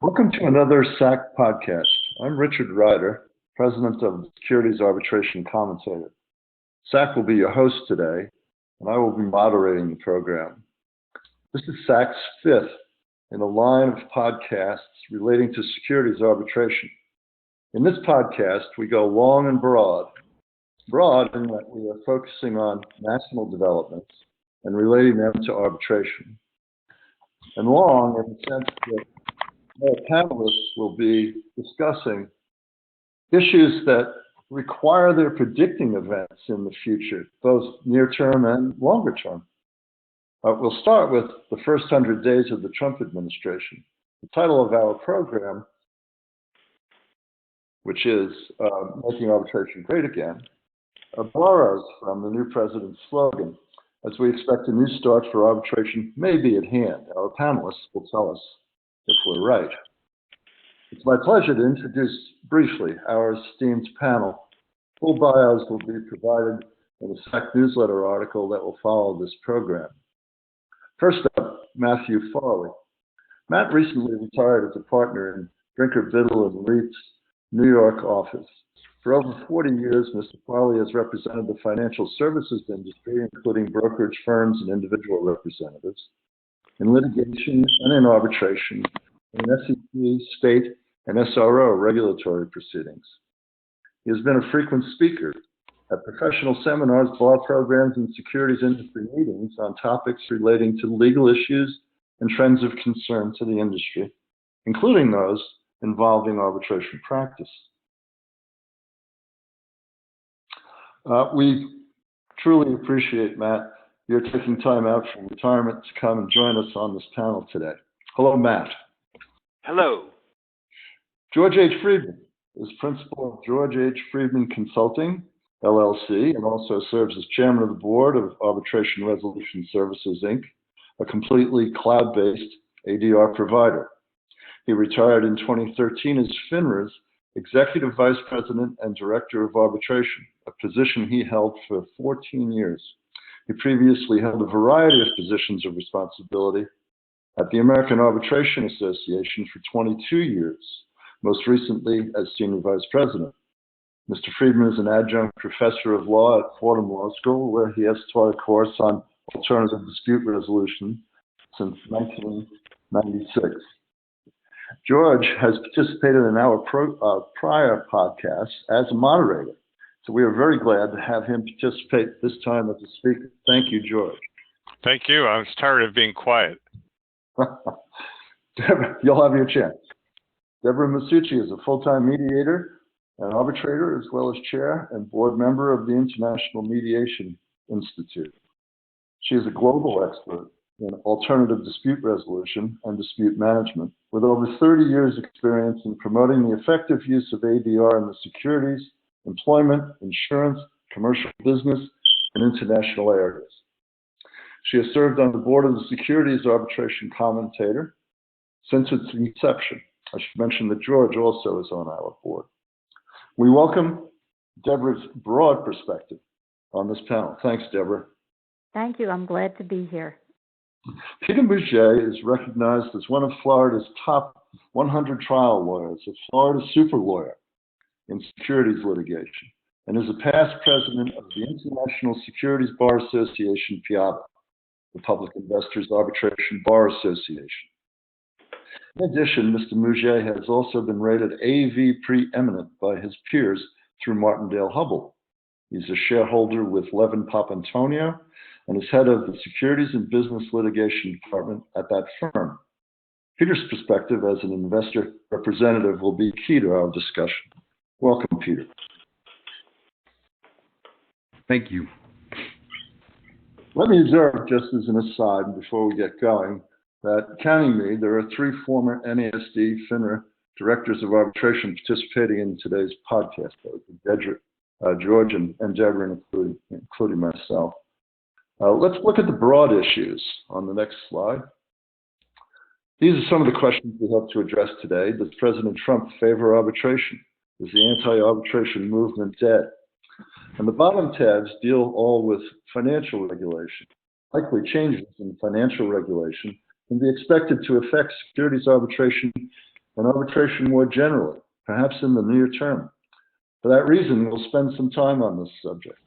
Welcome to another SAC podcast. I'm Richard Ryder, President of the Securities Arbitration Commentator. SAC will be your host today, and I will be moderating the program. This is SAC's fifth in a line of podcasts relating to securities arbitration. In this podcast, we go long and broad. Broad in that we are focusing on national developments and relating them to arbitration. And long in the sense that our panelists will be discussing issues that require their predicting events in the future, both near term and longer term. We'll start with the first 100 days of the Trump administration. The title of our program, which is Making Arbitration Great Again, borrows from the new president's slogan, as we expect a new start for arbitration may be at hand. Our panelists will tell us if we're right. It's my pleasure to introduce briefly our esteemed panel. Full bios will be provided in the SAC newsletter article that will follow this program. First up, Matthew Farley. Matt recently retired as a partner in Brinker Biddle and Reed's New York office. For over 40 years, Mr. Farley has represented the financial services industry, including brokerage firms and individual representatives, in litigation and in arbitration, in SEC, state, and SRO regulatory proceedings. He has been a frequent speaker at professional seminars, bar programs, and securities industry meetings on topics relating to legal issues and trends of concern to the industry, including those involving arbitration practice. We truly appreciate, Matt, you're taking time out from retirement to come and join us on this panel today. Hello, Matt. Hello. George H. Friedman is principal of George H. Friedman Consulting, LLC, and also serves as chairman of the board of Arbitration Resolution Services, Inc., a completely cloud-based ADR provider. He retired in 2013 as FINRA's Executive Vice President and Director of Arbitration, a position he held for 14 years. He previously held a variety of positions of responsibility at the American Arbitration Association for 22 years, most recently as Senior Vice President. Mr. Friedman is an adjunct professor of law at Fordham Law School, where he has taught a course on alternative dispute resolution since 1996. George has participated in our prior podcasts as a moderator, so we are very glad to have him participate this time as a speaker. Thank you, George. Thank you. I was tired of being quiet. Deborah, you'll have your chance. Deborah Masucci is a full-time mediator and arbitrator, as well as chair and board member of the International Mediation Institute. She is a global expert in alternative dispute resolution and dispute management, with over 30 years experience in promoting the effective use of ADR in the securities, employment, insurance, commercial business, and international areas. She has served on the board of the Securities Arbitration Commentator since its inception. I should mention that George also is on our board. We welcome Deborah's broad perspective on this panel. Thanks, Deborah. Thank you. I'm glad to be here. Peter Mouget is recognized as one of Florida's top 100 trial lawyers, a Florida super lawyer in securities litigation, and is a past president of the International Securities Bar Association, PIABA, the Public Investors Arbitration Bar Association. In addition, Mr. Mouget has also been rated AV preeminent by his peers through Martindale-Hubbell. He's a shareholder with Levin Papantonio and is head of the Securities and Business Litigation Department at that firm. Peter's perspective as an investor representative will be key to our discussion. Welcome, Peter. Thank you. Let me observe, just as an aside before we get going, that counting me, there are 3 former NASD FINRA directors of arbitration participating in today's podcast, George and Deborah, including myself. Let's look at the broad issues on the next slide. These are some of the questions we hope to address today. Does President Trump favor arbitration? Is the anti-arbitration movement dead? And the bottom tabs deal all with financial regulation. Likely changes in financial regulation can be expected to affect securities arbitration and arbitration more generally, perhaps in the near term. For that reason, we'll spend some time on this subject.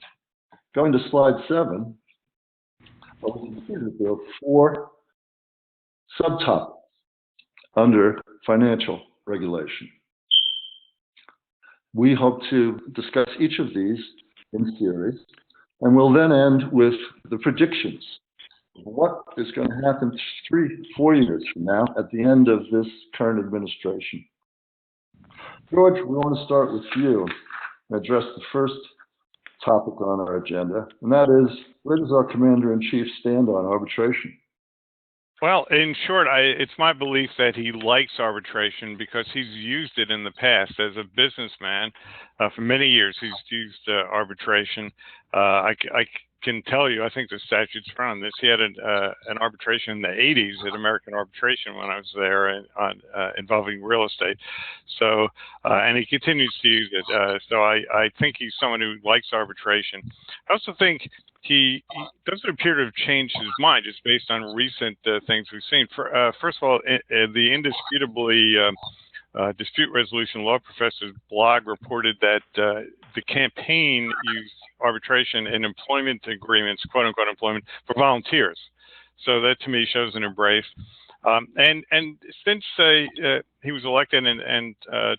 Going to slide 7, well, we can see that there are 4 subtopics under financial regulation. We hope to discuss each of these in series, and we'll then end with the predictions. What is going to happen 3-4 years from now at the end of this current administration? George, we want to start with you and address the first topic on our agenda, and that is, where does our Commander-in-Chief stand on arbitration? Well, in short, it's my belief that he likes arbitration because he's used it in the past as a businessman. For many years, he's used arbitration. I can tell you, I think the statute's front on this. He had an arbitration in the 80s at American Arbitration when I was there involving real estate. So, and he continues to use it. So I think he's someone who likes arbitration. I also think he doesn't appear to have changed his mind just based on recent things we've seen. First of all, the indisputably dispute resolution law professor's blog reported that the campaign used arbitration in employment agreements, quote unquote employment, for volunteers. So that to me shows an embrace. And since he was elected and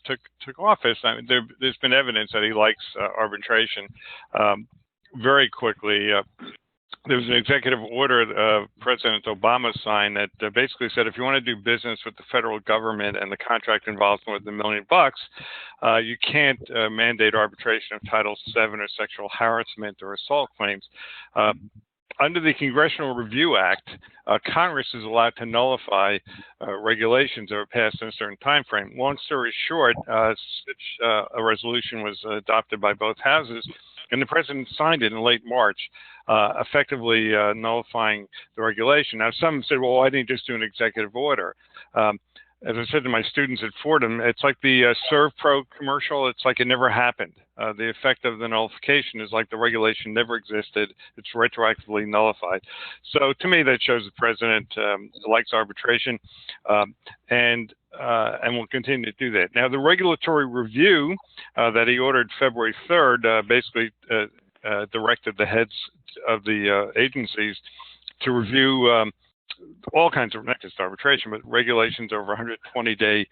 took office, I mean, there's been evidence that he likes arbitration. Very quickly, there was an executive order President Obama signed that basically said if you want to do business with the federal government and the contract involves more than $1 million, you can't mandate arbitration of Title VII or sexual harassment or assault claims. Under the Congressional Review Act, Congress is allowed to nullify regulations that are passed in a certain time frame. Long story short, such a resolution was adopted by both houses, and the president signed it in late March, effectively nullifying the regulation. Now, some said, well, why didn't you just do an executive order? As I said to my students at Fordham, it's like the ServPro commercial. It's like it never happened. The effect of the nullification is like the regulation never existed. It's retroactively nullified. So to me, that shows the president likes arbitration and will continue to do that. Now, the regulatory review that he ordered February 3rd basically directed the heads of the agencies to review all kinds of, not just arbitration, but regulations over a 120-day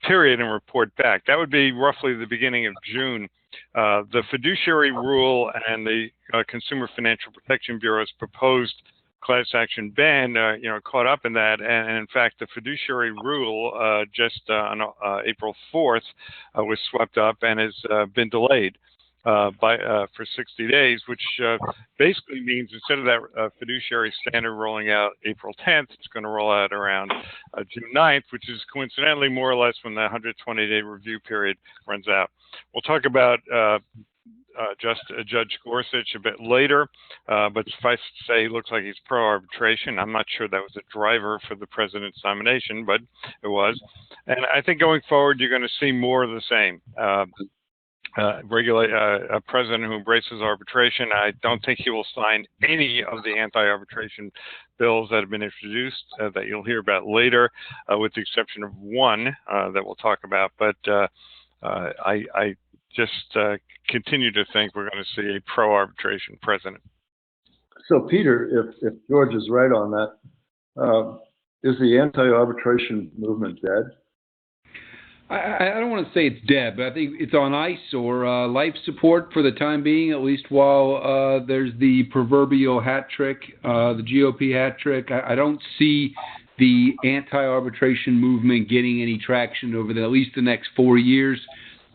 period and report back. That would be roughly the beginning of June. The Fiduciary rule and the Consumer Financial Protection Bureau's proposed class action ban, caught up in that. And in fact, the Fiduciary rule just on April 4th was swept up and has been delayed for 60 days, which basically means instead of that fiduciary standard rolling out April 10th, it's going to roll out around June 9th, which is coincidentally more or less when the 120-day review period runs out. We'll talk about Judge Gorsuch a bit later, but suffice to say, he looks like he's pro-arbitration. I'm not sure that was a driver for the president's nomination, but it was. And I think going forward, you're going to see more of the same. A president who embraces arbitration. I don't think he will sign any of the anti-arbitration bills that have been introduced that you'll hear about later, with the exception of one that we'll talk about. But I just continue to think we're going to see a pro-arbitration president. So, Peter, if George is right on that, is the anti-arbitration movement dead? I don't want to say it's dead, but I think it's on ice or life support for the time being, at least while there's the proverbial hat trick, the GOP hat trick. I don't see the anti-arbitration movement getting any traction over at least the next 4 years.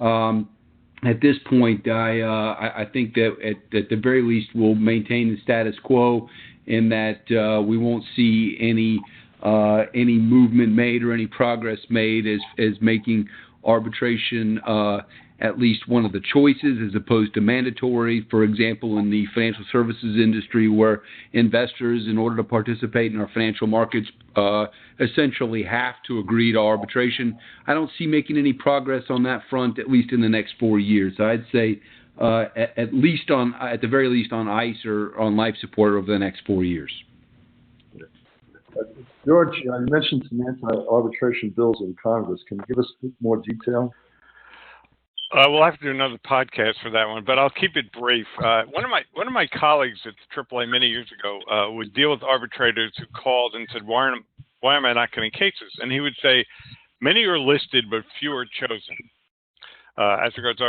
At this point, I think that at the very least we'll maintain the status quo in that we won't see any movement made or any progress made as making arbitration at least one of the choices as opposed to mandatory. For example, in the financial services industry, where investors, in order to participate in our financial markets, essentially have to agree to arbitration. I don't see making any progress on that front, at least in the next 4 years. I'd say at the very least on ice or on life support over the next 4 years. George, you mentioned some anti-arbitration bills in Congress. Can you give us a bit more detail? We'll have to do another podcast for that one, but I'll keep it brief. One of my colleagues at AAA many years ago would deal with arbitrators who called and said, "Why am I not getting cases?" And he would say, "Many are listed, but few are chosen." As regards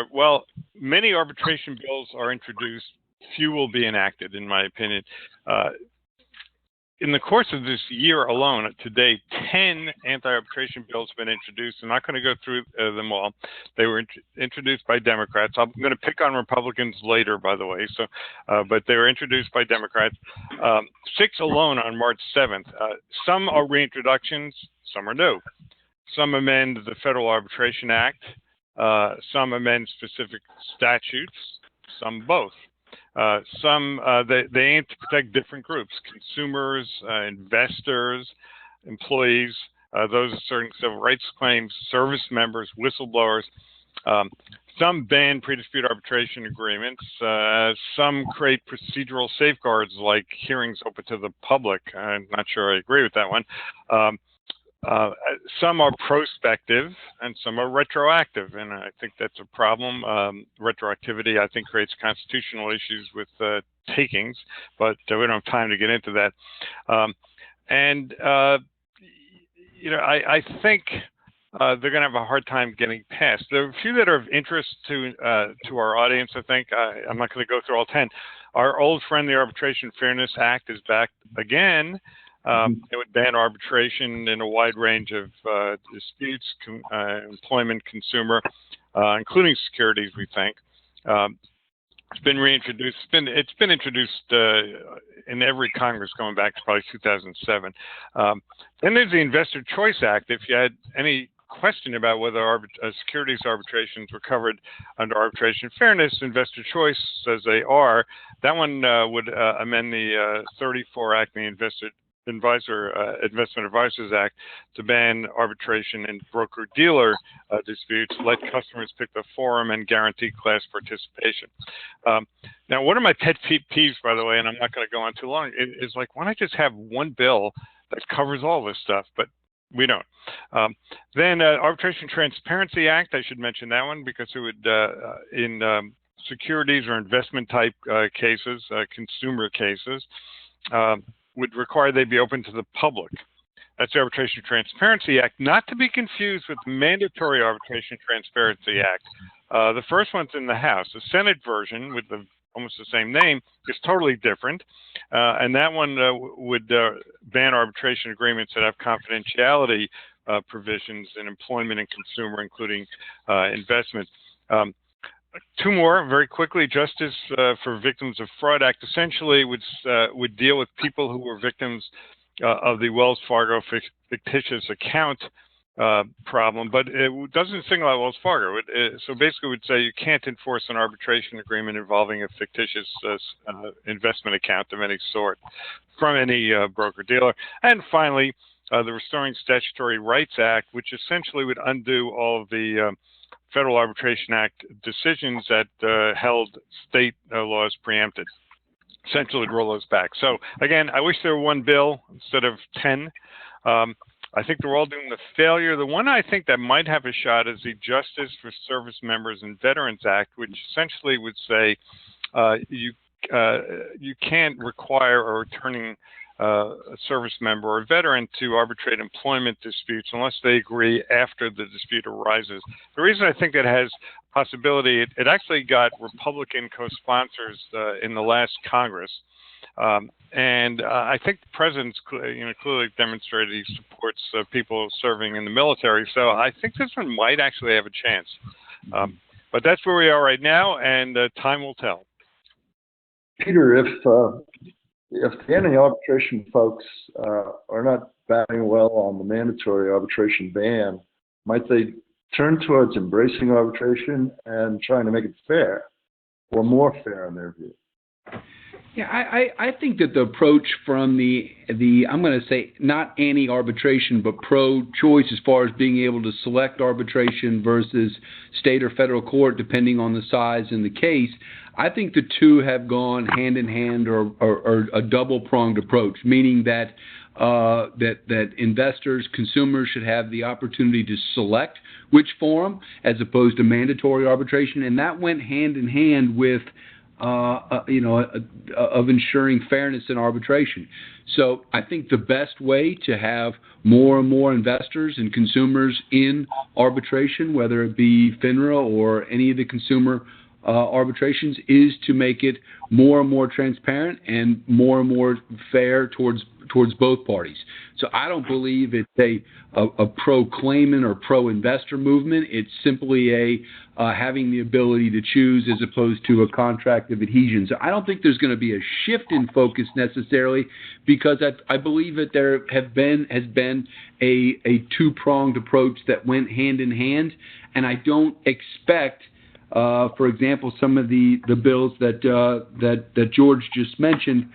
many arbitration bills are introduced, few will be enacted, in my opinion. In the course of this year alone, to date, 10 anti-arbitration bills have been introduced. I'm not going to go through them all. They were introduced by Democrats. I'm going to pick on Republicans later, by the way. But they were introduced by Democrats. 6 alone on March 7th. Some are reintroductions. Some are new. Some amend the Federal Arbitration Act. Some amend specific statutes. Some both. They aim to protect different groups: consumers, investors, employees, those asserting civil rights claims, service members, whistleblowers. Some ban pre-dispute arbitration agreements. Some create procedural safeguards like hearings open to the public. I'm not sure I agree with that one. Some are prospective and some are retroactive, and I think that's a problem. Retroactivity, I think, creates constitutional issues with takings, but we don't have time to get into that. I think they're going to have a hard time getting passed. There are a few that are of interest to our audience, I think. I'm not going to go through all 10. Our old friend, the Arbitration Fairness Act, is back again. It would ban arbitration in a wide range of disputes, employment, consumer, including securities, we think. It's been reintroduced. It's been introduced in every Congress going back to probably 2007. Then there's the Investor Choice Act. If you had any question about whether securities arbitrations were covered under arbitration fairness, Investor Choice says they are. That one would amend the 34 Act, the Investment Advisors Act, to ban arbitration in broker-dealer disputes, let customers pick the forum, and guarantee class participation. Now, one of my pet peeves, by the way, and I'm not going to go on too long, is like, why not just have one bill that covers all this stuff? But we don't. Then Arbitration Transparency Act, I should mention that one because it would, in securities or investment type cases, consumer cases, would require they be open to the public. That's the Arbitration Transparency Act, not to be confused with the Mandatory Arbitration Transparency Act. The first one's in the House. The Senate version, with almost the same name, is totally different. And that one would ban arbitration agreements that have confidentiality provisions in employment and consumer, including investment. 2 more very quickly. Justice for Victims of Fraud Act essentially would deal with people who were victims of the Wells Fargo fictitious account problem, but it doesn't single out Wells Fargo. So basically, it would say you can't enforce an arbitration agreement involving a fictitious investment account of any sort from any broker-dealer. And finally, the Restoring Statutory Rights Act, which essentially would undo all of the Federal Arbitration Act decisions that held state laws preempted. Essentially, roll those back. So, again, I wish there were one bill instead of 10. I think they're all doing the failure. The one I think that might have a shot is the Justice for Service Members and Veterans Act, which essentially would say you can't require a returning a service member or a veteran to arbitrate employment disputes unless they agree after the dispute arises. The reason I think that has possibility, it actually got Republican co-sponsors in the last Congress. And I think the president's clearly demonstrated he supports people serving in the military. So I think this one might actually have a chance. But that's where we are right now, and time will tell. Peter, if the anti-arbitration folks are not batting well on the mandatory arbitration ban, might they turn towards embracing arbitration and trying to make it fair, or more fair in their view? Yeah, I think that the approach from the I'm going to say not anti-arbitration, but pro-choice as far as being able to select arbitration versus state or federal court, depending on the size and the case, I think the two have gone hand in hand or a double-pronged approach, meaning that that investors, consumers should have the opportunity to select which forum as opposed to mandatory arbitration, and that went hand in hand with of ensuring fairness in arbitration. So I think the best way to have more and more investors and consumers in arbitration, whether it be FINRA or any of the consumer arbitrations, is to make it more and more transparent and more fair towards both parties. So I don't believe it's a pro-claimant or pro-investor movement. It's simply having the ability to choose as opposed to a contract of adhesion. So I don't think there's going to be a shift in focus necessarily, because I believe that there has been a two-pronged approach that went hand in hand, and I don't expect, for example, some of the bills that George just mentioned,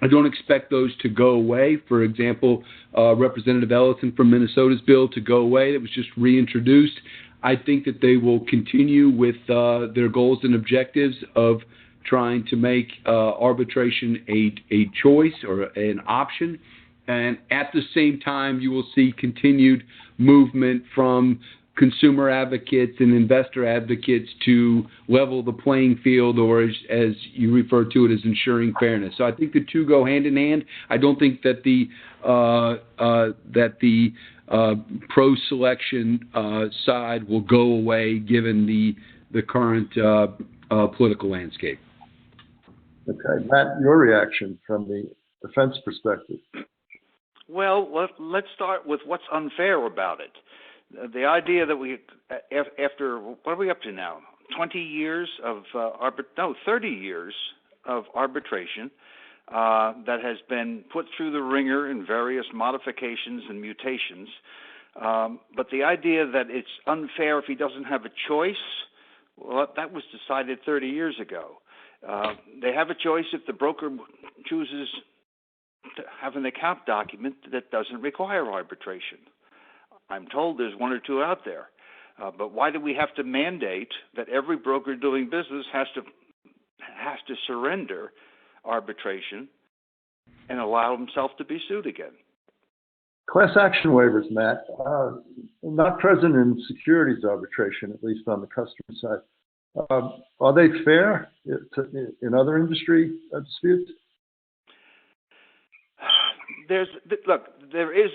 I don't expect those to go away. For example, Representative Ellison from Minnesota's bill to go away that was just reintroduced. I think that they will continue with their goals and objectives of trying to make arbitration a choice or an option. And at the same time, you will see continued movement from consumer advocates and investor advocates to level the playing field, or as you refer to it, as ensuring fairness. So I think the two go hand in hand. I don't think that the pro-selection side will go away given the current political landscape. Okay, Matt, your reaction from the defense perspective. Well, let's start with what's unfair about it. The idea that after, what are we up to now? 20 years of 30 years of arbitration that has been put through the ringer in various modifications and mutations. But the idea that it's unfair if he doesn't have a choice, well, that was decided 30 years ago. They have a choice if the broker chooses to have an account document that doesn't require arbitration. I'm told there's one or two out there. But why do we have to mandate that every broker doing business has to surrender arbitration and allow himself to be sued again? Class action waivers, Matt, not present in securities arbitration, at least on the customer side. Are they fair in other industry disputes? There is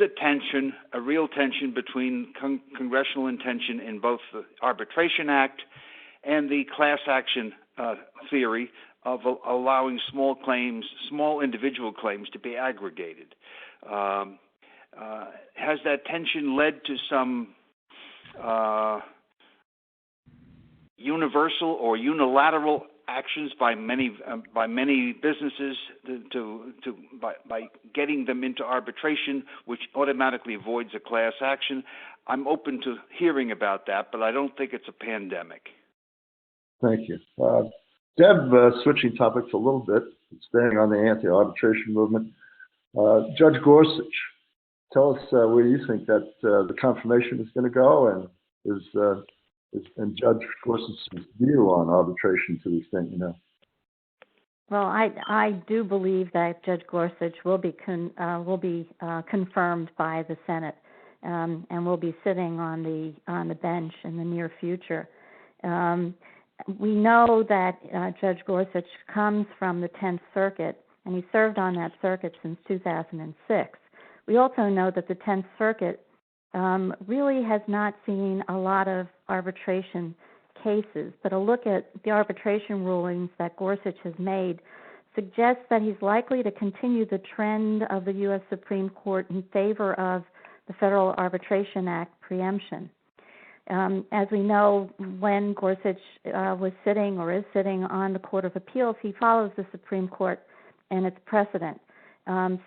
a real tension between congressional intention in both the Arbitration Act and the class action theory of allowing small individual claims to be aggregated. Has that tension led to some universal or unilateral actions by many businesses by getting them into arbitration, which automatically voids a class action? I'm open to hearing about that, but I don't think it's a pandemic. Thank you. Deb, switching topics a little bit, staying on the anti-arbitration movement. Judge Gorsuch, tell us where you think that the confirmation is going to go, and Judge Gorsuch's view on arbitration to the extent you know. Well, I do believe that Judge Gorsuch will be confirmed by the Senate, and will be sitting on the bench in the near future. We know that Judge Gorsuch comes from the 10th Circuit, and he served on that circuit since 2006. We also know that the 10th Circuit really has not seen a lot of arbitration cases, but a look at the arbitration rulings that Gorsuch has made suggests that he's likely to continue the trend of the U.S. Supreme Court in favor of the Federal Arbitration Act preemption. As we know, when Gorsuch was sitting or is sitting on the Court of Appeals, he follows the Supreme Court and its precedent.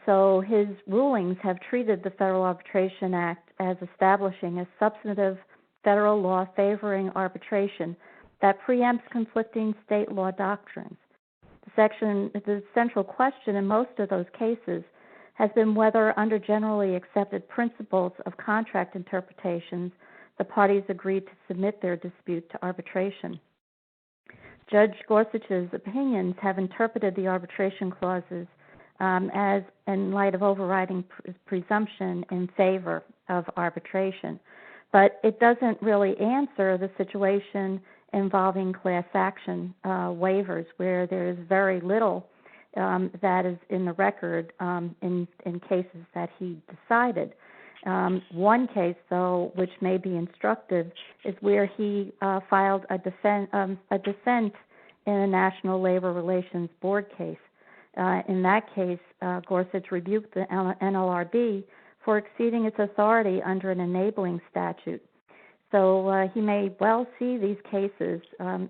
So his rulings have treated the Federal Arbitration Act as establishing a substantive federal law favoring arbitration that preempts conflicting state law doctrines. The central question in most of those cases has been whether, under generally accepted principles of contract interpretations, the parties agreed to submit their dispute to arbitration. Judge Gorsuch's opinions have interpreted the arbitration clauses as in light of overriding presumption in favor of arbitration. But it doesn't really answer the situation involving class action waivers, where there is very little that is in the record in cases that he decided. One case, though, which may be instructive, is where he filed a dissent in a National Labor Relations Board case. In that case, Gorsuch rebuked the NLRB for exceeding its authority under an enabling statute. So he may well see these cases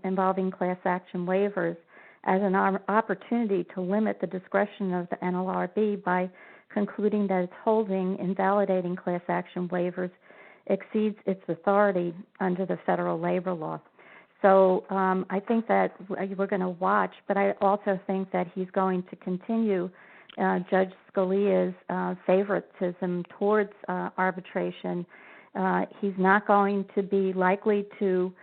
involving class action waivers as an opportunity to limit the discretion of the NLRB by concluding that its holding invalidating class action waivers exceeds its authority under the federal labor law. So I think that we're going to watch, but I also think that he's going to continue Judge Scalia's favoritism towards arbitration. He's not going to be likely to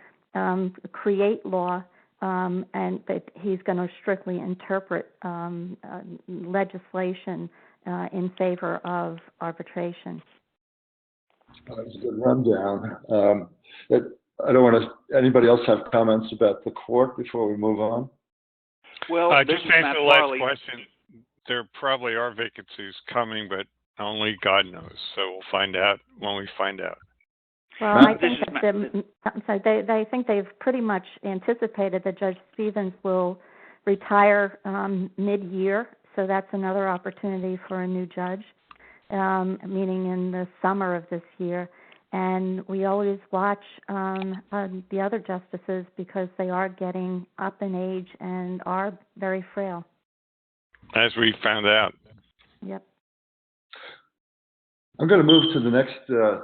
create law, but he's going to strictly interpret legislation in favor of arbitration. That was a good rundown. I don't want to. Anybody else have comments about the court before we move on? Well, just to answer the last question, there probably are vacancies coming, but only God knows. So we'll find out when we find out. Well, I think that they think they've pretty much anticipated that Judge Stevens will retire mid-year, so that's another opportunity for a new judge, meaning in the summer of this year. And we always watch the other justices because they are getting up in age and are very frail. As we found out. Yep. I'm going to move to the next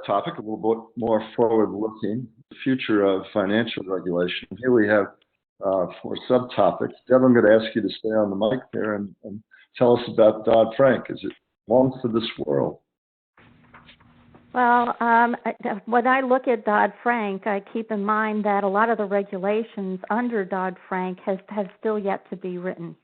topic, a little bit more forward-looking, the future of financial regulation. Here we have 4 subtopics. Deb, I'm going to ask you to stay on the mic there and tell us about Dodd-Frank. Is it long for this world? Well, when I look at Dodd-Frank, I keep in mind that a lot of the regulations under Dodd-Frank have still yet to be written.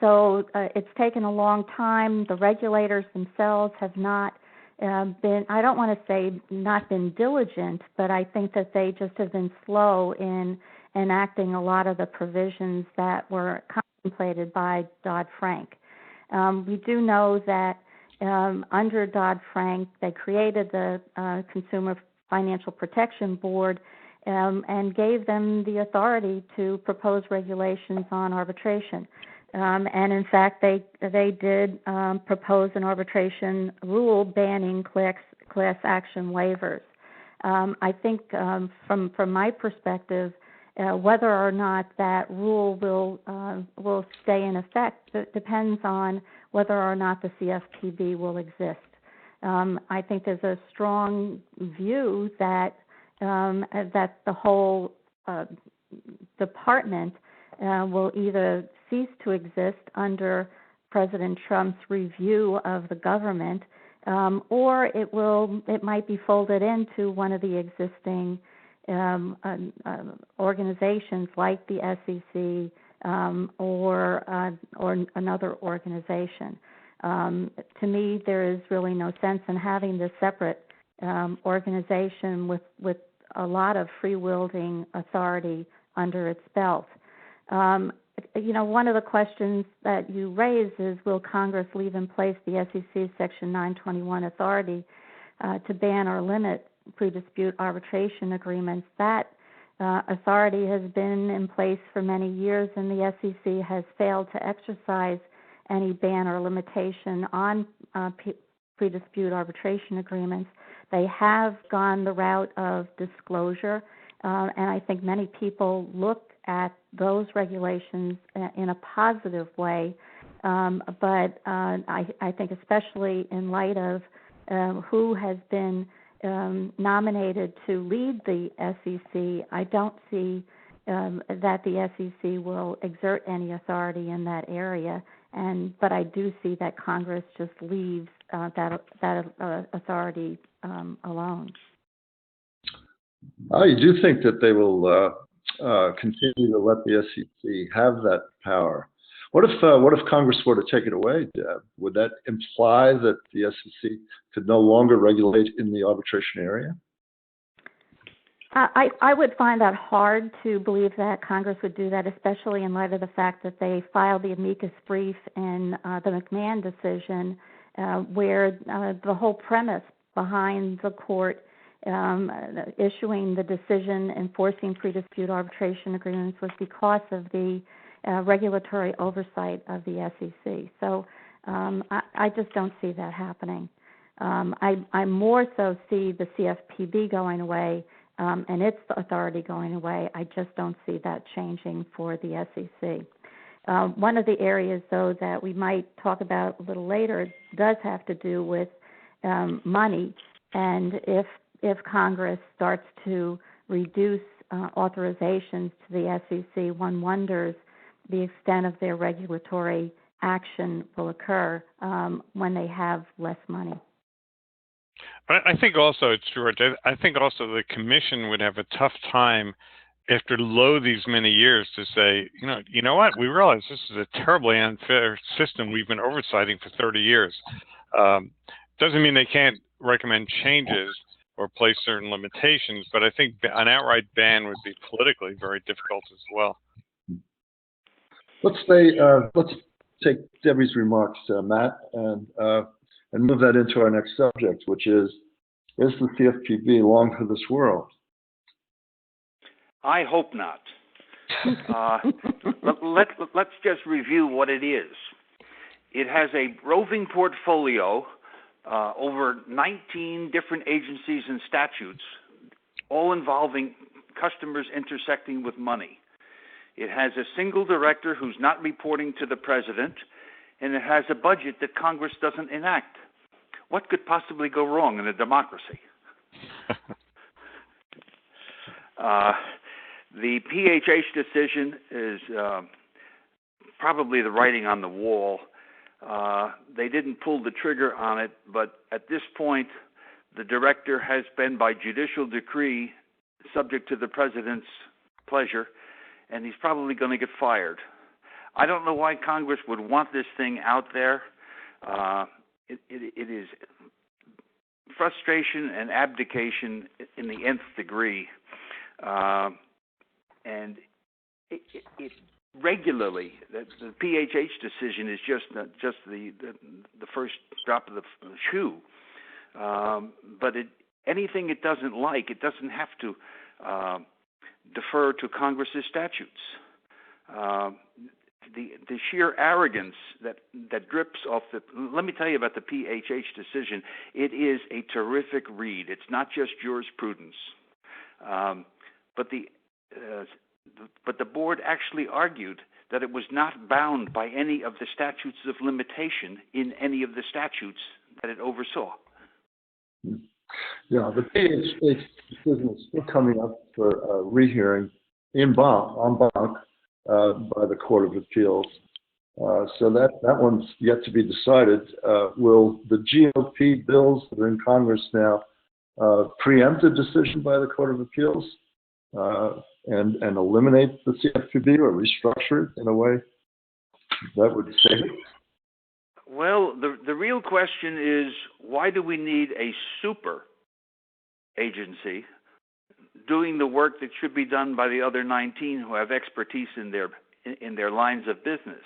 So it's taken a long time. The regulators themselves have not been, I don't want to say not been diligent, but I think that they just have been slow in enacting a lot of the provisions that were contemplated by Dodd-Frank. We do know that under Dodd-Frank, they created the Consumer Financial Protection Board and gave them the authority to propose regulations on arbitration. And in fact, they did propose an arbitration rule banning class action waivers. I think from my perspective, whether or not that rule will stay in effect depends on whether or not the CFPB will exist. I think there's a strong view that the whole department will either cease to exist under President Trump's review of the government, or it might be folded into one of the existing organizations like the SEC or another organization. To me, there is really no sense in having this separate organization with a lot of free-wielding authority under its belt. One of the questions that you raise is, will Congress leave in place the SEC Section 921 authority to ban or limit pre-dispute arbitration agreements? That authority has been in place for many years, and the SEC has failed to exercise any ban or limitation on pre-dispute arbitration agreements. They have gone the route of disclosure, and I think many people look at those regulations in a positive way, but I think especially in light of who has been nominated to lead the SEC, I don't see that the SEC will exert any authority in that area, but I do see that Congress just leaves that authority alone. You do think that they will continue to let the SEC have that power? What if Congress were to take it away, Deb? Would that imply that the SEC could no longer regulate in the arbitration area? I would find that hard to believe that Congress would do that, especially in light of the fact that they filed the amicus brief in the McMahon decision, where the whole premise behind the court issuing the decision enforcing pre-dispute arbitration agreements was because of the regulatory oversight of the SEC. So I just don't see that happening. I more so see the CFPB going away and its authority going away. I just don't see that changing for the SEC. One of the areas, though, that we might talk about a little later does have to do with money, and if Congress starts to reduce authorizations to the SEC, one wonders the extent of their regulatory action will occur when they have less money. But I think also, it's George, I think also the commission would have a tough time after these many years to say, you know what, we realize this is a terribly unfair system we've been oversighting for 30 years. Doesn't mean they can't recommend changes or place certain limitations, but I think an outright ban would be politically very difficult as well. Let's take Debbie's remarks, Matt, and move that into our next subject, which is the CFPB long for this world? I hope not. Let's just review what it is. It has a roving portfolio over 19 different agencies and statutes, all involving customers intersecting with money. It has a single director who's not reporting to the president, and it has a budget that Congress doesn't enact. What could possibly go wrong in a democracy? The PHH decision is probably the writing on the wall. They didn't pull the trigger on it, but at this point, the director has been, by judicial decree, subject to the president's pleasure, and he's probably going to get fired. I don't know why Congress would want this thing out there. It is frustration and abdication in the nth degree, and it regularly, the PHH decision is just the first drop of the shoe. But anything it doesn't like, it doesn't have to defer to Congress's statutes. The sheer arrogance that drips off the. Let me tell you about the PHH decision. It is a terrific read. It's not just jurisprudence, but the board actually argued that it was not bound by any of the statutes of limitation in any of the statutes that it oversaw. Yeah, the PHH decision is still coming up for rehearing en banc by the Court of Appeals. So that one's yet to be decided. Will the GOP bills that are in Congress now preempt a decision by the Court of Appeals and eliminate the CFPB or restructure it in a way that would save it? Well, the real question is, why do we need a super agency doing the work that should be done by the other 19 who have expertise in their lines of business?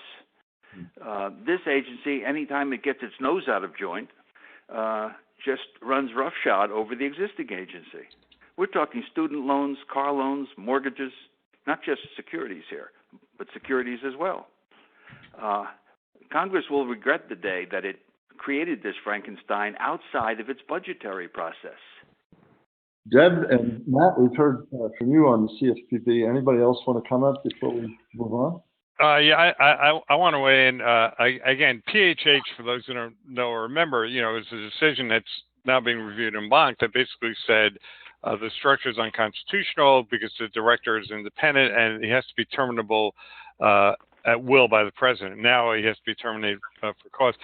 This agency, anytime it gets its nose out of joint, just runs roughshod over the existing agency. We're talking student loans, car loans, mortgages, not just securities here, but securities as well. Congress will regret the day that it created this Frankenstein outside of its budgetary process. Deb and Matt, we've heard from you on the CFPB. Anybody else want to comment before we move on? Yeah, I want to weigh in. Again, PHH, for those who don't know or remember, is a decision that's now being reviewed en banc that basically said the structure is unconstitutional because the director is independent and he has to be terminable at will by the president. Now he has to be terminated for cause.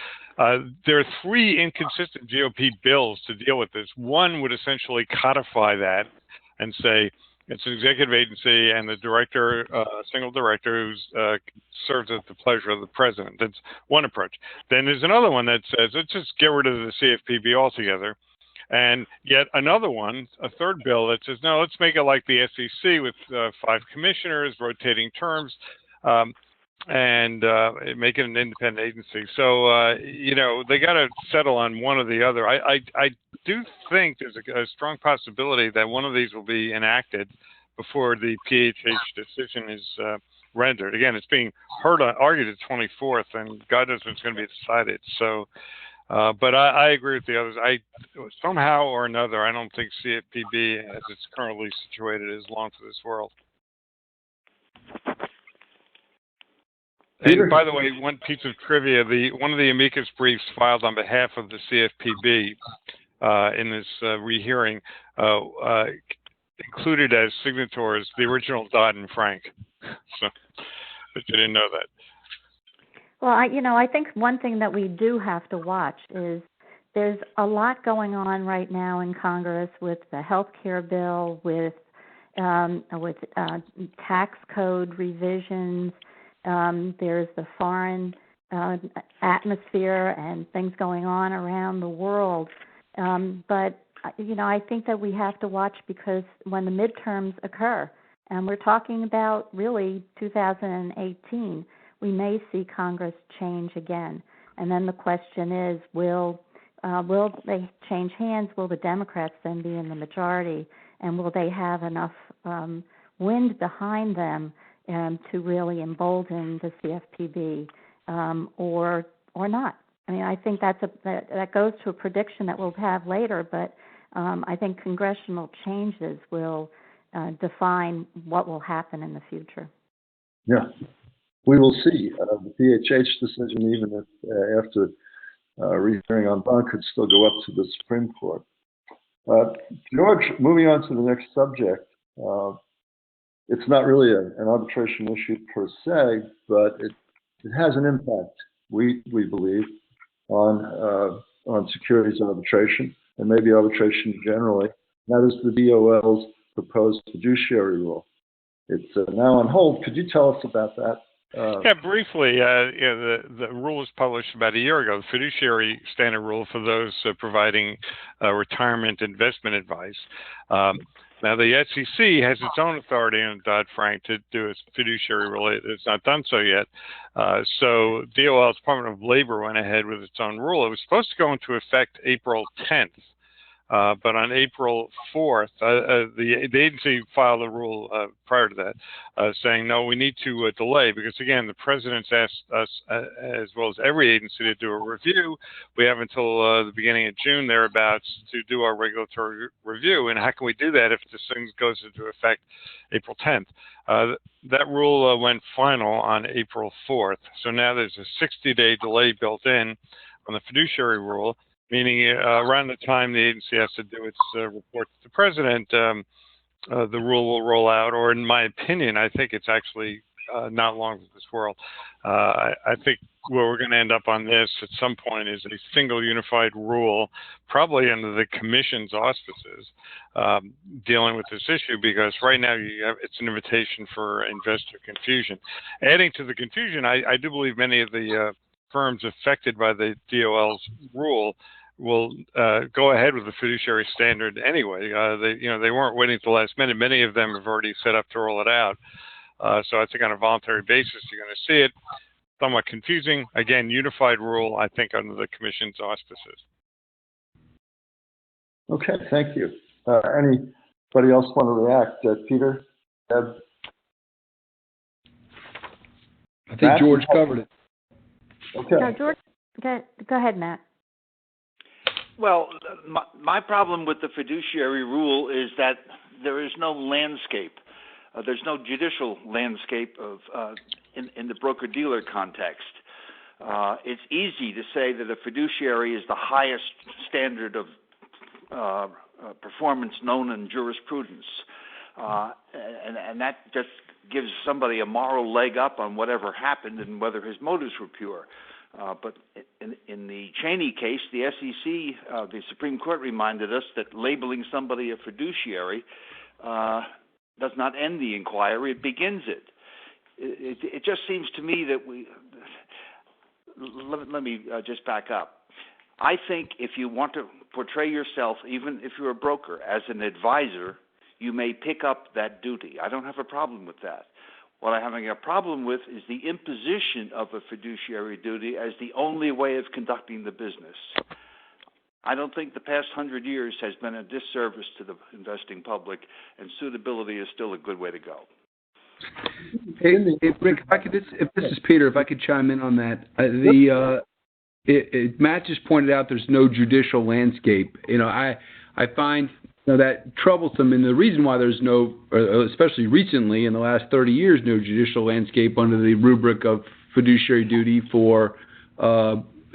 There are three inconsistent GOP bills to deal with this. One would essentially codify that and say, It's an executive agency, and the director, a single director, who serves at the pleasure of the president. That's one approach. Then there's another one that says, let's just get rid of the CFPB altogether. And yet another one, a third bill that says, no, let's make it like the SEC with 5 commissioners, rotating terms, and make it an independent agency. So, they got to settle on one or the other. I do think there's a strong possibility that one of these will be enacted before the PHH decision is rendered. Again, it's being argued at 24th, and God knows when it's going to be decided. So, but I agree with the others. Somehow or another, I don't think CFPB, as it's currently situated, is long for this world. And by the way, one piece of trivia: one of the amicus briefs filed on behalf of the CFPB in this rehearing included as signatories the original Dodd-Frank. So, but you didn't know that. Well, I think one thing that we do have to watch is there's a lot going on right now in Congress with the health care bill, with tax code revisions. There's the foreign atmosphere and things going on around the world. But I think that we have to watch, because when the midterms occur, and we're talking about really 2018, we may see Congress change again. And then the question is, will they change hands? Will the Democrats then be in the majority? And will they have enough wind behind them to really embolden the CFPB, or not? I mean, I think that goes to a prediction that we'll have later, but I think congressional changes will define what will happen in the future. Yeah, we will see. The PHH decision, even if after rehearing en banc, could still go up to the Supreme Court. George, moving on to the next subject. It's not really an arbitration issue per se, but it has an impact, we believe, on securities arbitration and maybe arbitration generally. That is the DOL's proposed fiduciary rule. It's now on hold. Could you tell us about that? Yeah, briefly. The rule was published about a year ago. The fiduciary standard rule for those providing retirement investment advice. Now, the SEC has its own authority in Dodd-Frank to do its fiduciary rule. It's not done so yet. So DOL, Department of Labor, went ahead with its own rule. It was supposed to go into effect April 10th. But on April 4th, the agency filed a rule prior to that saying, no, we need to delay because, again, the president's asked us, as well as every agency, to do a review. We have until the beginning of June, thereabouts, to do our regulatory review. And how can we do that if this thing goes into effect April 10th? That rule went final on April 4th. So now there's a 60-day delay built in on the fiduciary rule, meaning around the time the agency has to do its report to the president, the rule will roll out. Or in my opinion, I think it's actually not long for this world. I think where we're going to end up on this at some point is a single unified rule, probably under the commission's auspices, dealing with this issue, because right now it's an invitation for investor confusion. Adding to the confusion, I do believe many of the firms affected by the DOL's rule will go ahead with the fiduciary standard anyway. They weren't waiting till the last minute. Many of them have already set up to roll it out. So I think on a voluntary basis, you're going to see it. Somewhat confusing. Again, unified rule, I think, under the commission's auspices. Okay, thank you. Anybody else want to react? Peter? Deb? I think George covered it. Okay. No, George, go ahead, Matt. Well, my problem with the fiduciary rule is that there is no landscape. There's no judicial landscape in the broker-dealer context. It's easy to say that a fiduciary is the highest standard of performance known in jurisprudence, and that just gives somebody a moral leg up on whatever happened and whether his motives were pure. But in the Cheney case, the SEC, the Supreme Court reminded us that labeling somebody a fiduciary does not end the inquiry; it begins it. It just seems to me that let me just back up. I think if you want to portray yourself, even if you're a broker, as an advisor, you may pick up that duty. I don't have a problem with that. What I'm having a problem with is the imposition of a fiduciary duty as the only way of conducting the business. I don't think the past 100 years has been a disservice to the investing public, and suitability is still a good way to go. Hey, Rick, if this is Peter, if I could chime in on that. Matt just pointed out there's no judicial landscape. I find that troublesome, and the reason why there's no, especially recently in the last 30 years, no judicial landscape under the rubric of fiduciary duty for,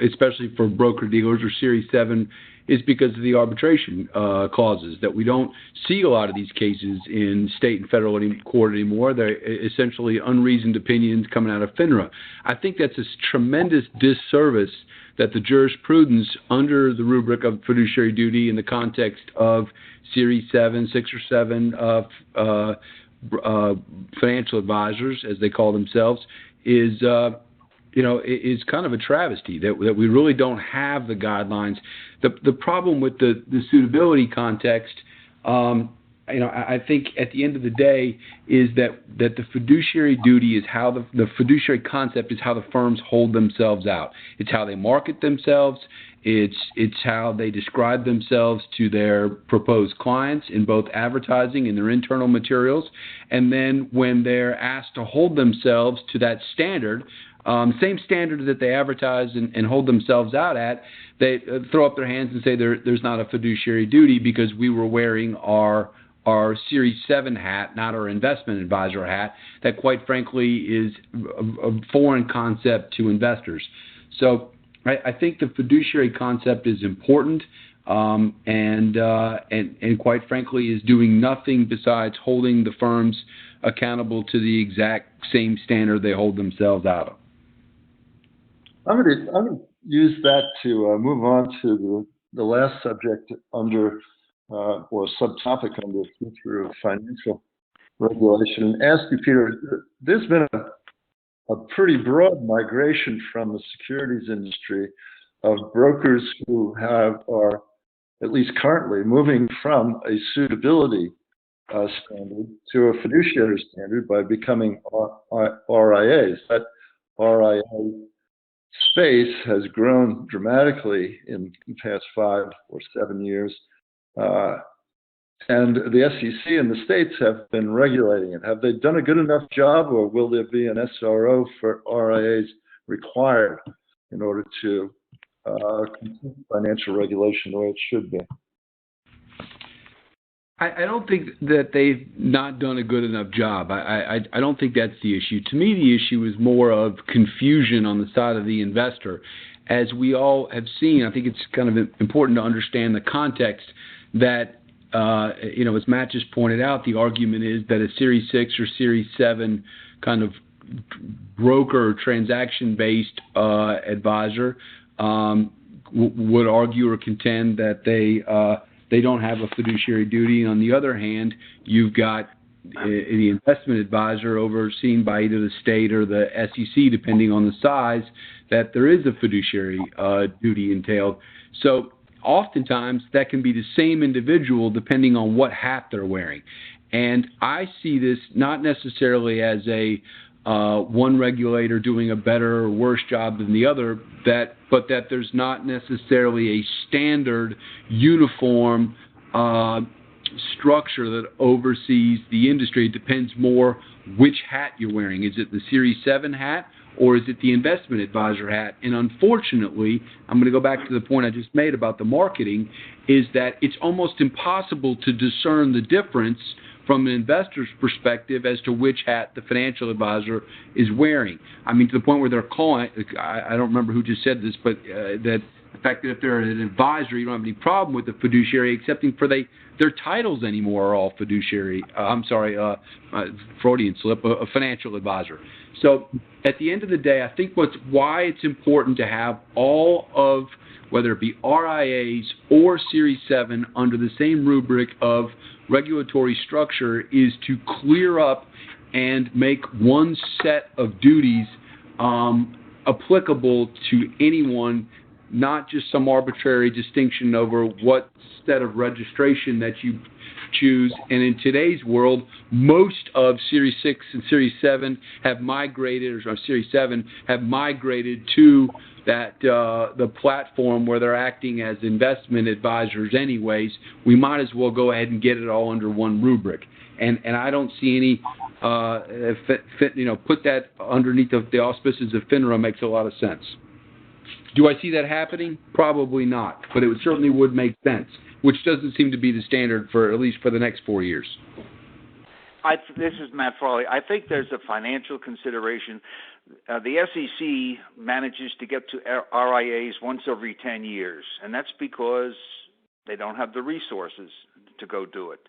especially for broker-dealers or Series 7, is because of the arbitration clauses, that we don't see a lot of these cases in state and federal court anymore. They're essentially unreasoned opinions coming out of FINRA. I think that's a tremendous disservice that the jurisprudence under the rubric of fiduciary duty in the context of Series 7, 6 or 7 financial advisors, as they call themselves, is kind of a travesty that we really don't have the guidelines. The problem with the suitability context, I think at the end of the day is that the fiduciary duty is how the fiduciary concept is how the firms hold themselves out. It's how they market themselves. It's how they describe themselves to their proposed clients in both advertising and their internal materials. And then when they're asked to hold themselves to that standard, same standard that they advertise and hold themselves out at, they throw up their hands and say there's not a fiduciary duty because we were wearing our Series 7 hat, not our investment advisor hat, that quite frankly is a foreign concept to investors. So I think the fiduciary concept is important and quite frankly is doing nothing besides holding the firms accountable to the exact same standard they hold themselves out of. I'm going to use that to move on to the last subject under, or subtopic under the future of financial regulation, and ask you, Peter, there's been a pretty broad migration from the securities industry of brokers who are, at least currently, moving from a suitability standard to a fiduciary standard by becoming RIAs. That RIA space has grown dramatically in the past 5 or 7 years. And the SEC and the states have been regulating it. Have they done a good enough job, or will there be an SRO for RIAs required in order to complete financial regulation the way it should be? I don't think that they've not done a good enough job. I don't think that's the issue. To me, the issue is more of confusion on the side of the investor. As we all have seen, I think it's kind of important to understand the context that, as Matt just pointed out, the argument is that a Series 6 or Series 7 kind of broker transaction-based advisor would argue or contend that they don't have a fiduciary duty. And on the other hand, you've got the investment advisor overseen by either the state or the SEC, depending on the size, that there is a fiduciary duty entailed. So oftentimes that can be the same individual depending on what hat they're wearing. And I see this not necessarily as a one regulator doing a better or worse job than the other, but that there's not necessarily a standard, uniform structure that oversees the industry. It depends more which hat you're wearing. Is it the Series 7 hat, or is it the investment advisor hat? And unfortunately, I'm going to go back to the point I just made about the marketing, is that it's almost impossible to discern the difference from an investor's perspective as to which hat the financial advisor is wearing. I mean, to the point where they're calling, I don't remember who just said this, but that the fact that if they're an advisor, you don't have any problem with the fiduciary, excepting for their titles anymore are all fiduciary. Freudian slip, a financial advisor. So at the end of the day, I think why it's important to have all of whether it be RIAs or Series 7, under the same rubric of regulatory structure, is to clear up and make one set of duties applicable to anyone, not just some arbitrary distinction over what set of registration that you choose. And in today's world, most of Series 6 and Series 7 have migrated, or Series 7 have migrated to that the platform where they're acting as investment advisors anyways. We might as well go ahead and get it all under one rubric. And I don't see any, put that underneath the auspices of FINRA makes a lot of sense. Do I see that happening? Probably not, but it certainly would make sense, which doesn't seem to be the standard for at least for the next 4 years. This is Matt Farley. I think there's a financial consideration. The SEC manages to get to RIAs once every 10 years, and that's because they don't have the resources to go do it.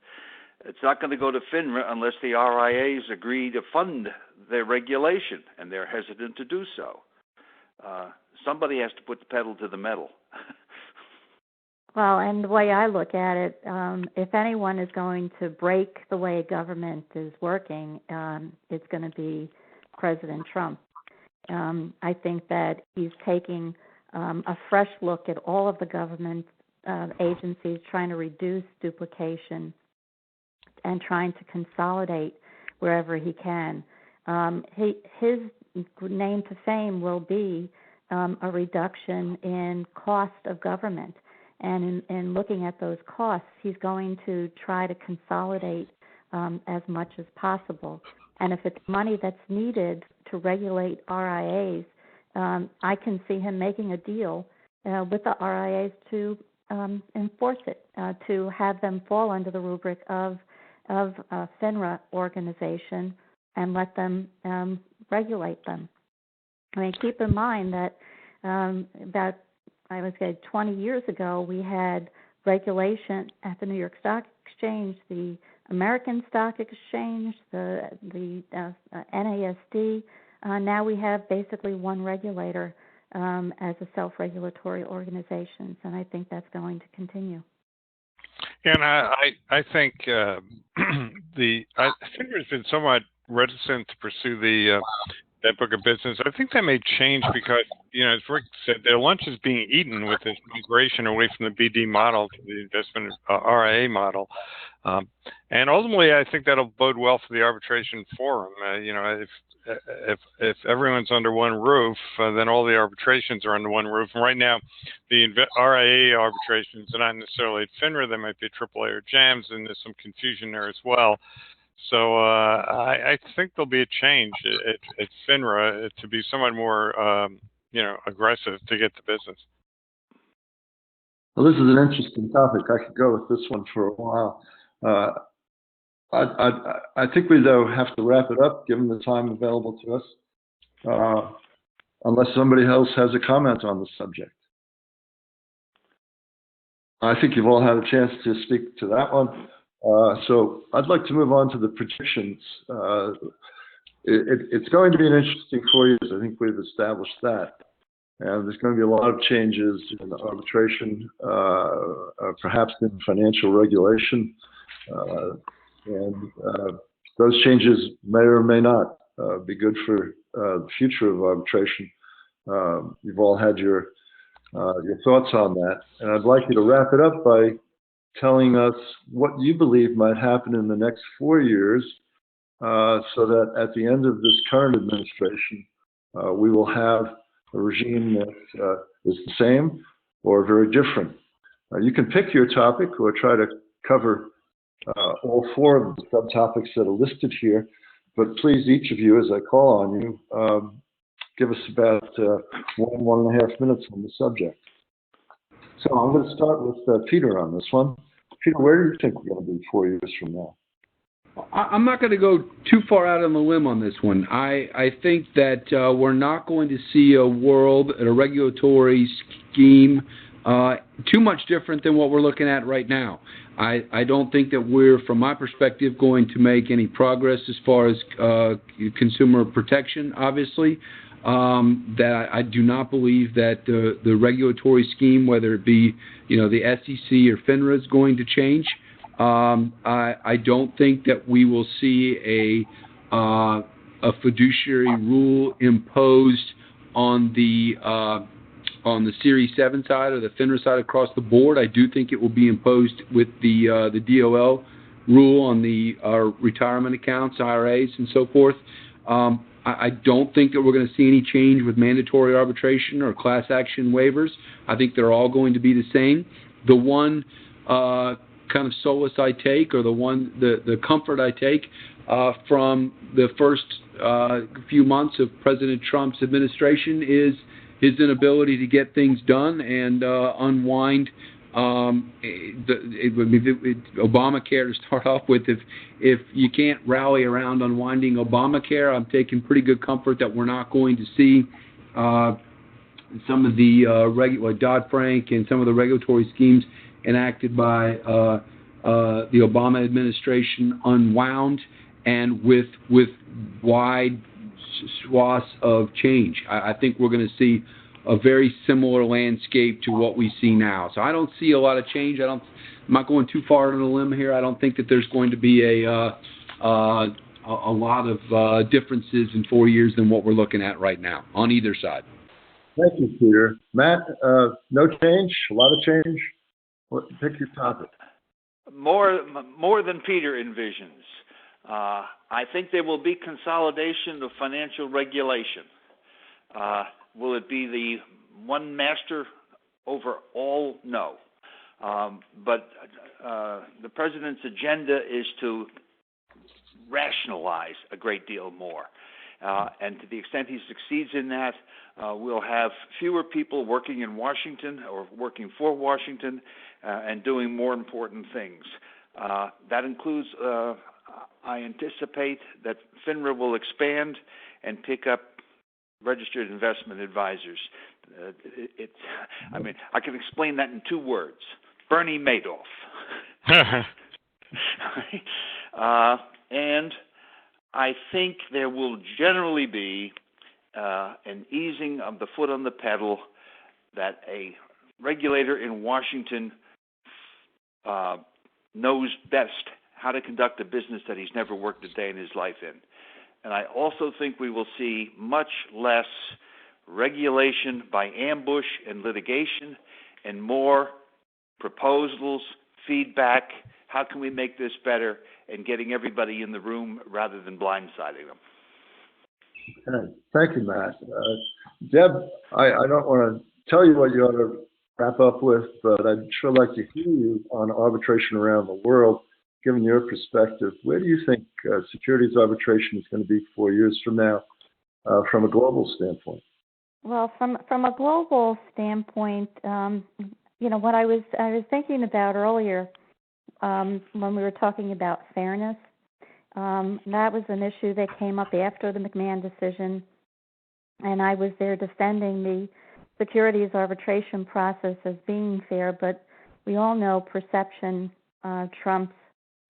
It's not going to go to FINRA unless the RIAs agree to fund their regulation, and they're hesitant to do so. Somebody has to put the pedal to the metal. Well, and the way I look at it, if anyone is going to break the way government is working, it's going to be President Trump. I think that he's taking a fresh look at all of the government agencies, trying to reduce duplication and trying to consolidate wherever he can. His name to fame will be a reduction in cost of government. And in looking at those costs, he's going to try to consolidate as much as possible. And if it's money that's needed to regulate RIAs, I can see him making a deal with the RIAs to enforce it, to have them fall under the rubric of FINRA organization and let them regulate them. I mean, keep in mind that about, I would say, 20 years ago, we had regulation at the New York Stock Exchange, the American Stock Exchange, the NASD. Now we have basically one regulator as a self-regulatory organization, and I think that's going to continue. And I think FINRA has been somewhat reticent to pursue that book of business. I think that may change because, as Rick said, their lunch is being eaten with this migration away from the BD model to the investment RIA model. And ultimately, I think that'll bode well for the arbitration forum. If everyone's under one roof, then all the arbitrations are under one roof. And right now, the RIA arbitrations are not necessarily at FINRA. They might be at AAA or JAMS, and there's some confusion there as well. So I think there'll be a change at FINRA to be somewhat more, aggressive to get the business. Well, this is an interesting topic. I could go with this one for a while. I think we, though, have to wrap it up, given the time available to us, unless somebody else has a comment on the subject. I think you've all had a chance to speak to that one. So I'd like to move on to the predictions. It's going to be an interesting 4 years. I think we've established that. And there's going to be a lot of changes in arbitration, perhaps in financial regulation. And those changes may or may not be good for the future of arbitration. You've all had your thoughts on that. And I'd like you to wrap it up by telling us what you believe might happen in the next 4 years, so that at the end of this current administration, we will have a regime that is the same or very different. You can pick your topic or try to cover all 4 of the subtopics that are listed here, but please, each of you, as I call on you, give us about 1.5 minutes on the subject. So I'm going to start with Peter on this one. Peter, where do you think we're going to be 4 years from now? I'm not going to go too far out on the limb on this one. I think that we're not going to see a world, a regulatory scheme, too much different than what we're looking at right now. I don't think that we're, from my perspective, going to make any progress as far as consumer protection, obviously. that I do not believe that the regulatory scheme, whether it be the SEC or FINRA, is going to change. I don't think that we will see a fiduciary rule imposed on the Series 7 side or the FINRA side across the board. I do think it will be imposed with the DOL rule on the retirement accounts, IRAs, and so forth. I don't think that we're going to see any change with mandatory arbitration or class action waivers. I think they're all going to be the same. The one kind of solace I take, or the comfort I take from the first few months of President Trump's administration is his inability to get things done and unwind Obamacare to start off with. If you can't rally around unwinding Obamacare, I'm taking pretty good comfort that we're not going to see some of the Dodd-Frank and some of the regulatory schemes enacted by the Obama administration unwound and with wide swaths of change. I think we're going to see a very similar landscape to what we see now. So I don't see a lot of change. I'm not going too far on a limb here. I don't think that there's going to be a lot of differences in 4 years than what we're looking at right now on either side. Thank you, Peter. Matt, no change, a lot of change. Pick your topic. More than Peter envisions. I think there will be consolidation of financial regulation. Will it be the one master over all? No. But the president's agenda is to rationalize a great deal more. And to the extent he succeeds in that, we'll have fewer people working in Washington or working for Washington and doing more important things. That includes, I anticipate that FINRA will expand and pick up registered investment advisors. I can explain that in 2 words. Bernie Madoff. And I think there will generally be an easing of the foot on the pedal, that a regulator in Washington knows best how to conduct a business that he's never worked a day in his life in. And I also think we will see much less regulation by ambush and litigation and more proposals, feedback, how can we make this better, and getting everybody in the room rather than blindsiding them. Okay. Thank you, Matt. Deb, I don't want to tell you what you ought to wrap up with, but I'd sure like to hear you on arbitration around the world. Given your perspective, where do you think securities arbitration is going to be 4 years from now, from a global standpoint? Well, from a global standpoint, what I was thinking about earlier when we were talking about fairness, that was an issue that came up after the McMahon decision, and I was there defending the securities arbitration process as being fair, but we all know perception trumps,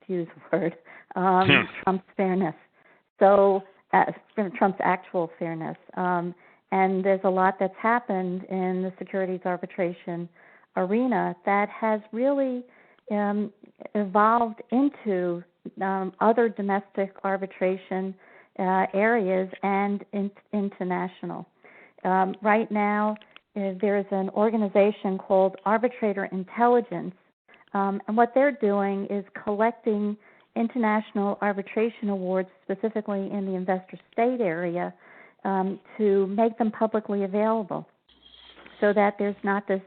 use word, Trump's fairness. So Trump's actual fairness. And there's a lot that's happened in the securities arbitration arena that has really evolved into other domestic arbitration areas and international. Right now, there is an organization called Arbitrator Intelligence. And what they're doing is collecting international arbitration awards, specifically in the investor state area, to make them publicly available so that there's not this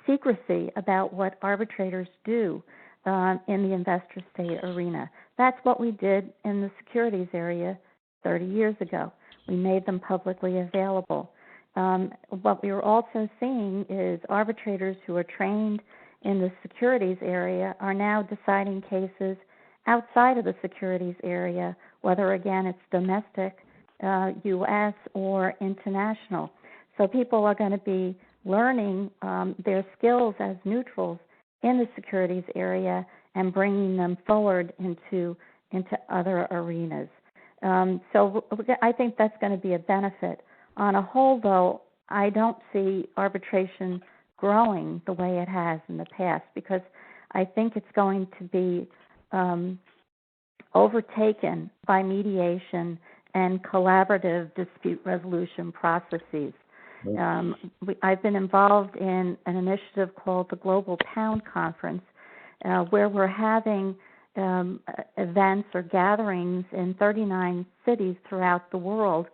secrecy about what arbitrators do in the investor state arena. That's what we did in the securities area 30 years ago. We made them publicly available. What we were also seeing is arbitrators who are trained in the securities area are now deciding cases outside of the securities area, whether, again, it's domestic, U.S., or international. So people are going to be learning their skills as neutrals in the securities area and bringing them forward into other arenas. So I think that's going to be a benefit. On a whole, though, I don't see arbitration growing the way it has in the past, because I think it's going to be overtaken by mediation and collaborative dispute resolution processes. I've been involved in an initiative called the Global Town Conference, where we're having events or gatherings in 39 cities throughout the world.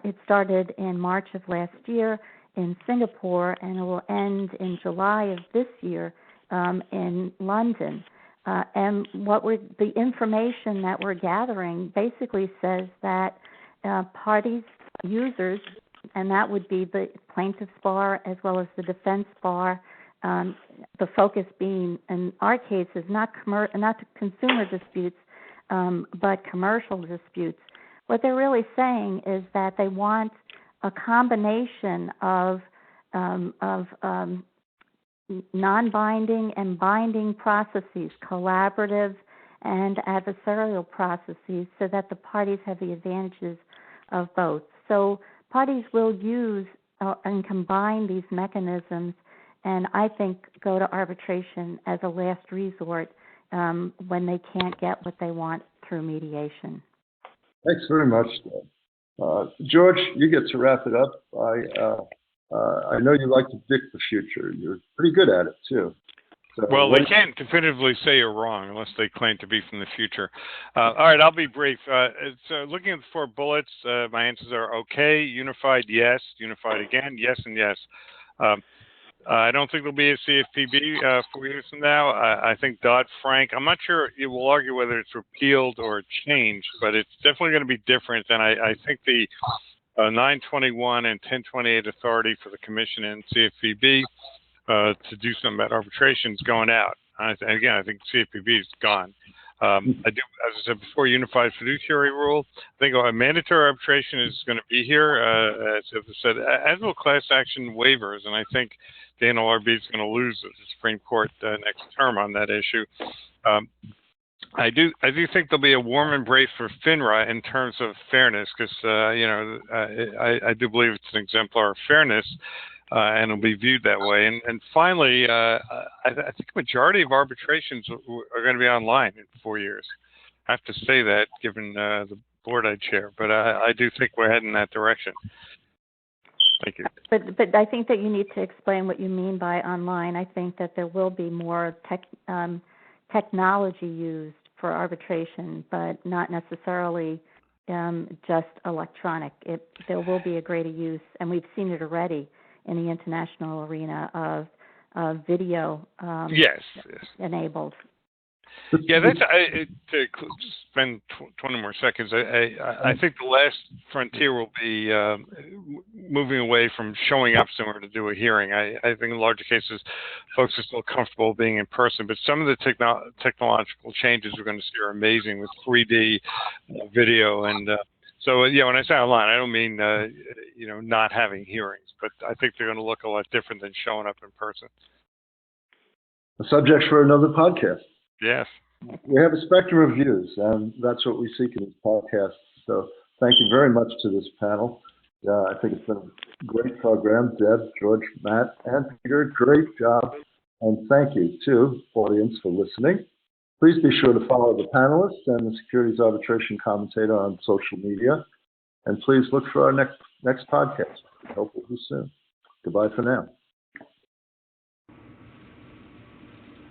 It started in March of last year in Singapore, and it will end in July of this year in London. And the information that we're gathering basically says that parties, users, and that would be the plaintiff's bar as well as the defense bar, the focus being, in our case, is not consumer disputes, but commercial disputes. What they're really saying is that they want a combination of non-binding and binding processes, collaborative and adversarial processes, so that the parties have the advantages of both. So parties will use and combine these mechanisms, and I think go to arbitration as a last resort when they can't get what they want through mediation. Thanks very much, George. You get to wrap it up. I know you like to predict the future. You're pretty good at it too. So well, they can't definitively say you're wrong unless they claim to be from the future. All right, I'll be brief. So looking at the 4 bullets, my answers are okay, unified, yes, unified again, yes, and yes. I don't think there'll be a CFPB 4 years from now. I think Dodd-Frank, I'm not sure it will argue whether it's repealed or changed, but it's definitely going to be different. And I think the 921 and 1028 authority for the Commission and CFPB to do something about arbitration is going out. Again, I think CFPB is gone. I do, as I said before, unified fiduciary rule. I think mandatory arbitration is going to be here, as I said, as will class action waivers, and I think the NLRB is going to lose the Supreme Court next term on that issue. I do think there'll be a warm embrace for FINRA in terms of fairness, because I do believe it's an exemplar of fairness. And it'll be viewed that way. And finally, I think the majority of arbitrations are going to be online in 4 years. I have to say that, given the board I chair, but I do think we're heading in that direction. Thank you. But I think that you need to explain what you mean by online. I think that there will be more technology used for arbitration, but not necessarily just electronic. There will be a greater use, and we've seen it already in the international arena of video yes. enabled. Yeah, that's to spend 20 more seconds. I think the last frontier will be moving away from showing up somewhere to do a hearing. I think in larger cases, folks are still comfortable being in person, but some of the technological changes we're going to see are amazing with 3D video and. So, yeah, when I say online, I don't mean, not having hearings, but I think they're going to look a lot different than showing up in person. A subject for another podcast. Yes. We have a spectrum of views, and that's what we seek in this podcast. So thank you very much to this panel. I think it's been a great program. Deb, George, Matt, and Peter, great job. And thank you to audience for listening. Please be sure to follow the panelists and the Securities Arbitration Commentator on social media. And please look for our next podcast. I hope we'll be soon. Goodbye for now.